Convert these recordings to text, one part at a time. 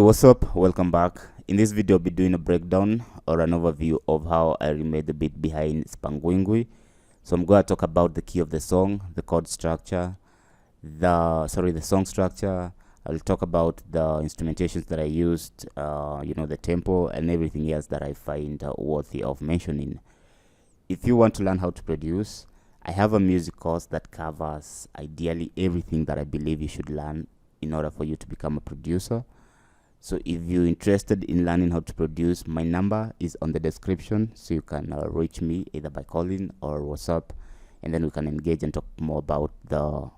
What's up? Welcome back. In this video, I'll be doing a breakdown or an overview of how I remade the beat behind Sipangwingwi. So I'm going to talk about the key of the song, the chord structure, the song structure. I'll talk about the instrumentations that I used, the tempo and everything else that I find worthy of mentioning. If you want to learn how to produce, I have a music course that covers ideally everything that I believe you should learn in order for you to become a producer. So if you're interested in learning how to produce, my number is on the description, so you can reach me either by calling or WhatsApp, and then we can engage and talk more about the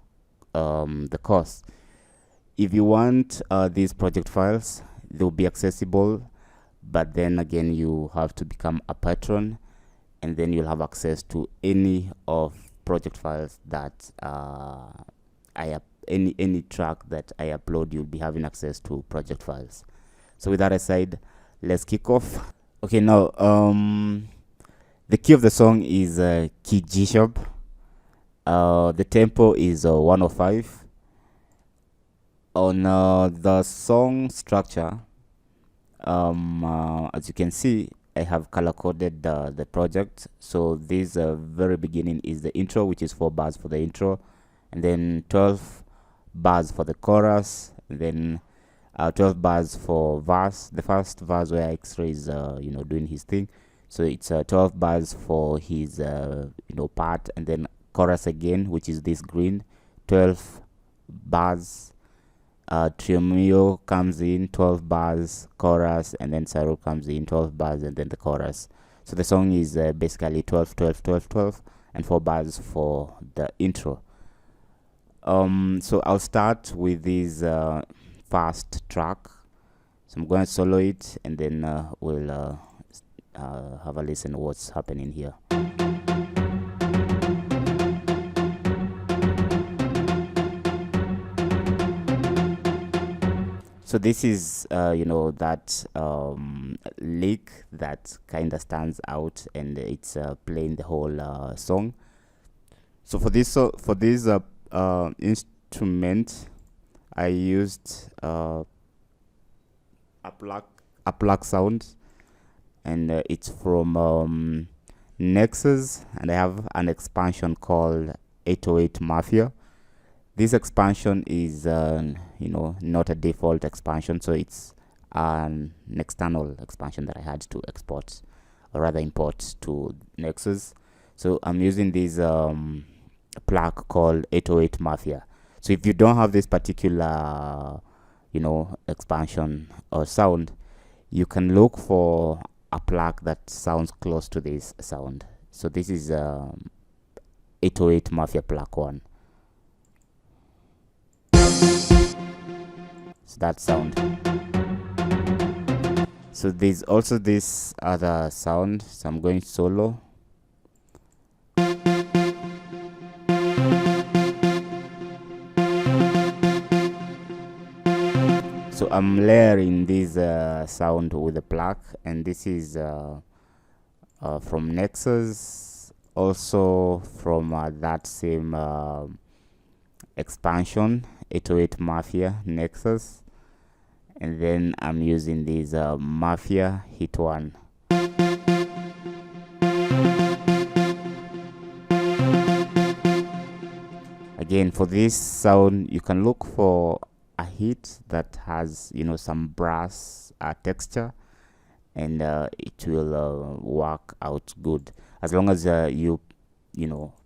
course. If you want these project files, they'll be accessible, but then again you have to become a patron, and then you'll have access to any of project files that any track that I upload, you'll be having access to project files. So with that aside, let's kick off. Okay, now the key of the song is key G sharp. The tempo is 105. On the song structure, as you can see, I have color coded the project. So this very beginning is the intro, which is 4 bars for the intro, and then 12 bars for the chorus, and then 12 bars for verse, the first verse where Exray is doing his thing. So it's 12 bars for his part, and then chorus again, which is this green, 12 bars. Trio comes in, 12 bars, chorus, and then Ssaru comes in, 12 bars, and then the chorus. So the song is basically 12 12 12 12 and 4 bars for the intro. So I'll start with this fast track. So I'm going to solo it, and then we'll have a listen to what's happening here. So this is that lick that kind of stands out, and it's playing the whole song. So for this instrument, I used a plug sound, and it's from Nexus, and I have an expansion called 808 Mafia. This expansion is not a default expansion, so it's an external expansion that I had to export, or rather import, to Nexus. So I'm using this plug called 808 Mafia. So if you don't have this particular expansion or sound, you can look for a plug that sounds close to this sound. So this is 808 Mafia plug 1. So that sound. So there's also this other sound, so I'm going solo. So I'm layering this sound with the plug, and this is from Nexus, also from that same expansion, 808 Mafia Nexus, and then I'm using this Mafia Hit 1. Again, for this sound, you can look for a hit that has some brass texture, and it will work out good as long as you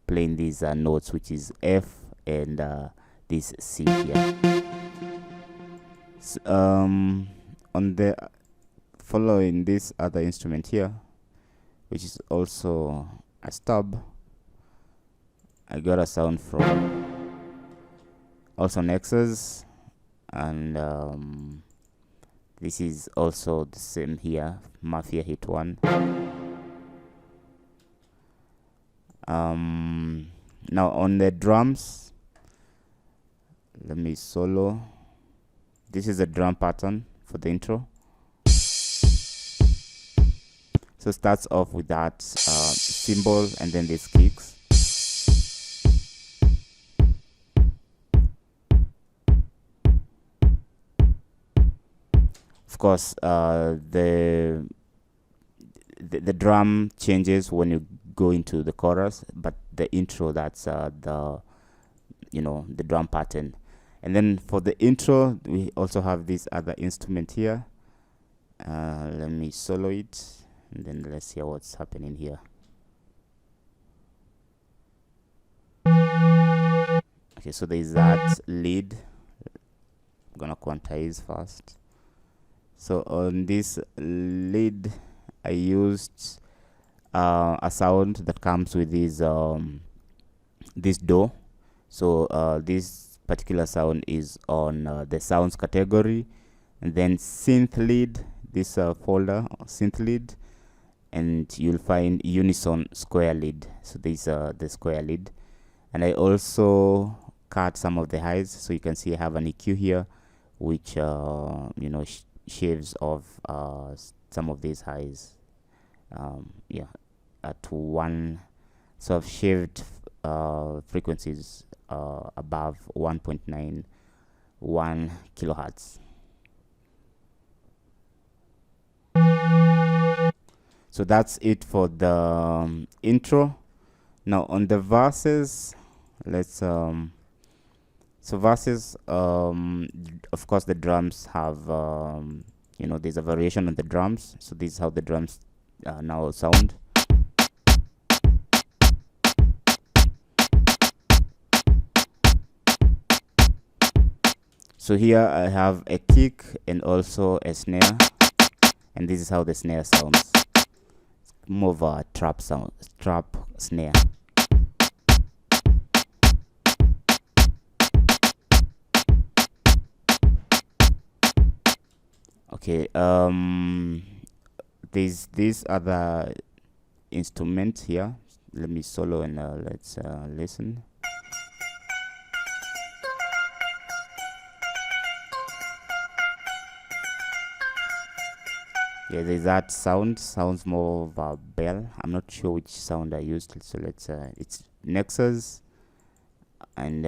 playing these notes, which is F and this C here. So, on the following this other instrument here, which is also a stub, I got a sound from also Nexus, and this is also the same here, Mafia Hit 1. Now on the drums, let me solo. This is a drum pattern for the intro. So it starts off with that cymbal, and then these kicks. course, the drum changes when you go into the chorus, but the intro, that's the drum pattern. And then for the intro, we also have this other instrument here. Let me solo it, and then let's hear what's happening here. Okay, so there's that lead. I'm gonna quantize first. So on this lead, I used a sound that comes with this do. So this particular sound is on the sounds category, and then synth lead, this folder, synth lead, and you'll find unison square lead. So this the square lead, and I also cut some of the highs, so you can see I have an EQ here, which shaves off some of these highs. At one, so I've shaved frequencies above 1.91 kilohertz. So that's it for the intro. Now on the verses, let's so verses, of course the drums have there's a variation on the drums. So this is how the drums now sound. So here I have a kick and also a snare, and this is how the snare sounds. It's more of a trap sound, trap snare. Okay, there's this other instrument here. Let me solo and let's listen. Yeah, there's that sounds more of a bell. I'm not sure which sound I used, so let's it's Nexus. And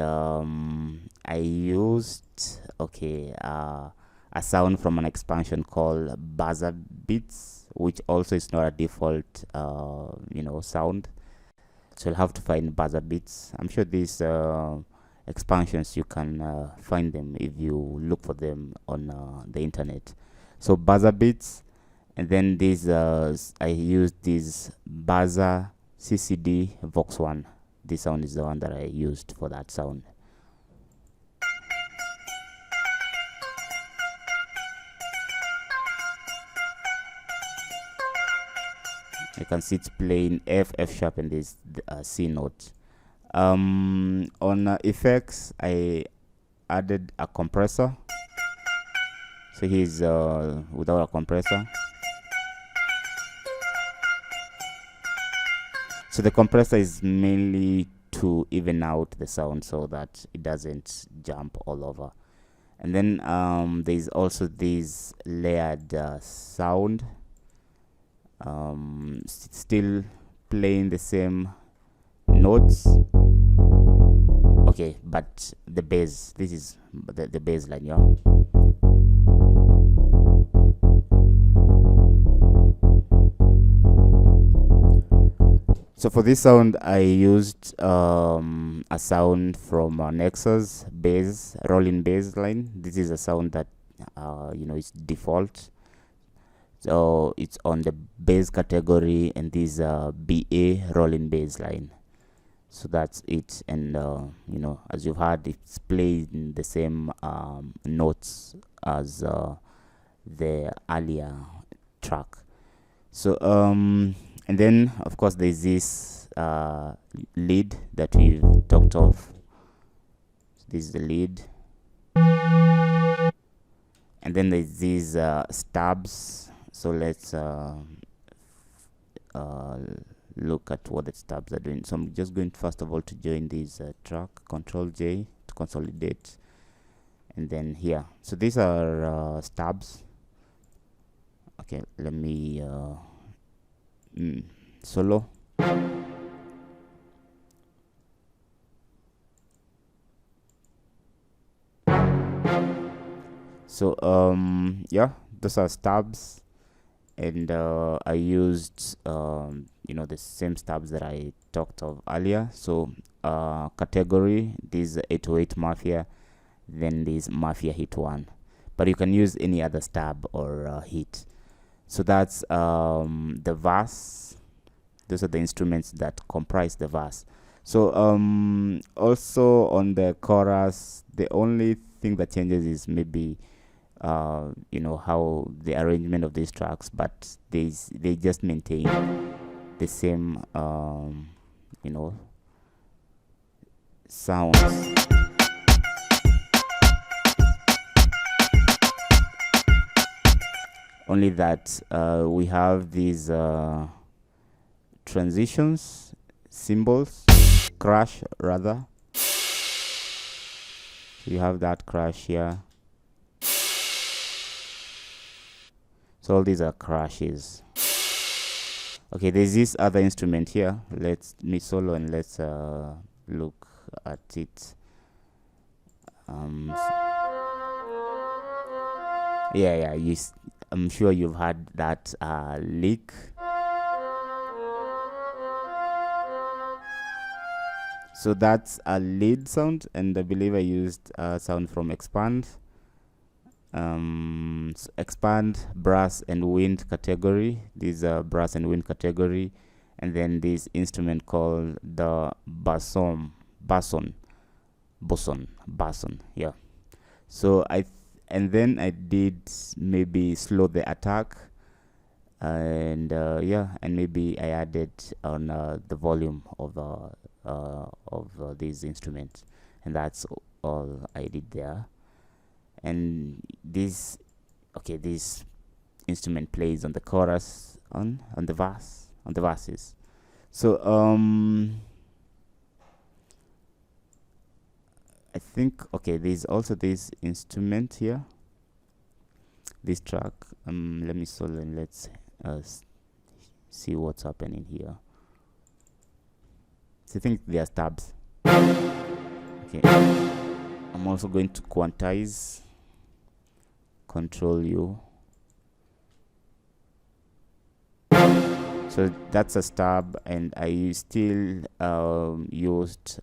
I used a sound from an expansion called buzzer beats, which also is not a default sound. So you'll have to find buzzer beats. I'm sure these expansions, you can find them if you look for them on the internet. So buzzer beats, and then these I used this buzzer CCD Vox 1. This sound is the one that I used for that sound. You can see it's playing F sharp, and this C note. On effects, I added a compressor. So he's without a compressor. So the compressor is mainly to even out the sound so that it doesn't jump all over. And then there's also this layered sound, still playing the same notes. Okay, but the bass, this is the bass line, yeah. So for this sound, I used a sound from Nexus bass, rolling bass line. This is a sound that is default. So it's on the bass category, and this BA rolling bass line. So that's it. And as you've heard, it's played in the same notes as the earlier track. So and then of course there's this lead that we've talked of. So this is the lead, and then there's these stabs. So let's look at what the stabs are doing. So I'm just going first of all to join this track, Control J to consolidate, and then here. So these are stabs. Okay, let me solo. So yeah, those are stubs, and I used the same stubs that I talked of earlier. So category, this 808 Mafia, then this Mafia hit 1, but you can use any other stub or hit. So that's the verse. Those are the instruments that comprise the verse. So also on the chorus, the only thing that changes is maybe how the arrangement of these tracks, but they just maintain the same sounds. Only that we have these transitions, symbols, crash rather. You have that crash here. So all these are crashes. Okay, there's this other instrument here. Let's me solo and let's look at it. Yeah, I'm sure you've had that lick. So that's a lead sound, and I believe I used sound from Expand. Expand brass and wind category. This brass and wind category, and then this instrument called the boson. Yeah. So and then I did maybe slow the attack, and and maybe I added on the volume of these instruments, and that's all I did there. And this instrument plays on the chorus, on the verses. So I think there's also this instrument here, this track. Let me solo and let's see what's happening here. So I think they are stabs. Okay, I'm also going to quantize, Control U. So that's a stab, and I still used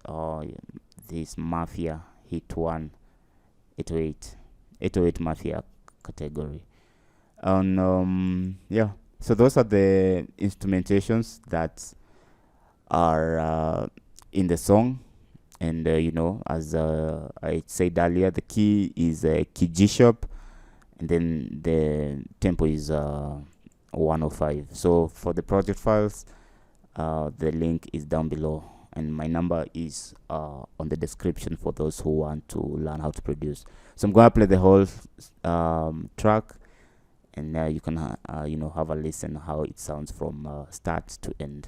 this Mafia hit 1 808 Mafia category. So those are the instrumentations that are in the song. And as I said earlier, the key is key G sharp, and then the tempo is 105. So for the project files, the link is down below, and my number is on the description for those who want to learn how to produce. So I'm gonna play the whole track, and you can have a listen how it sounds from start to end.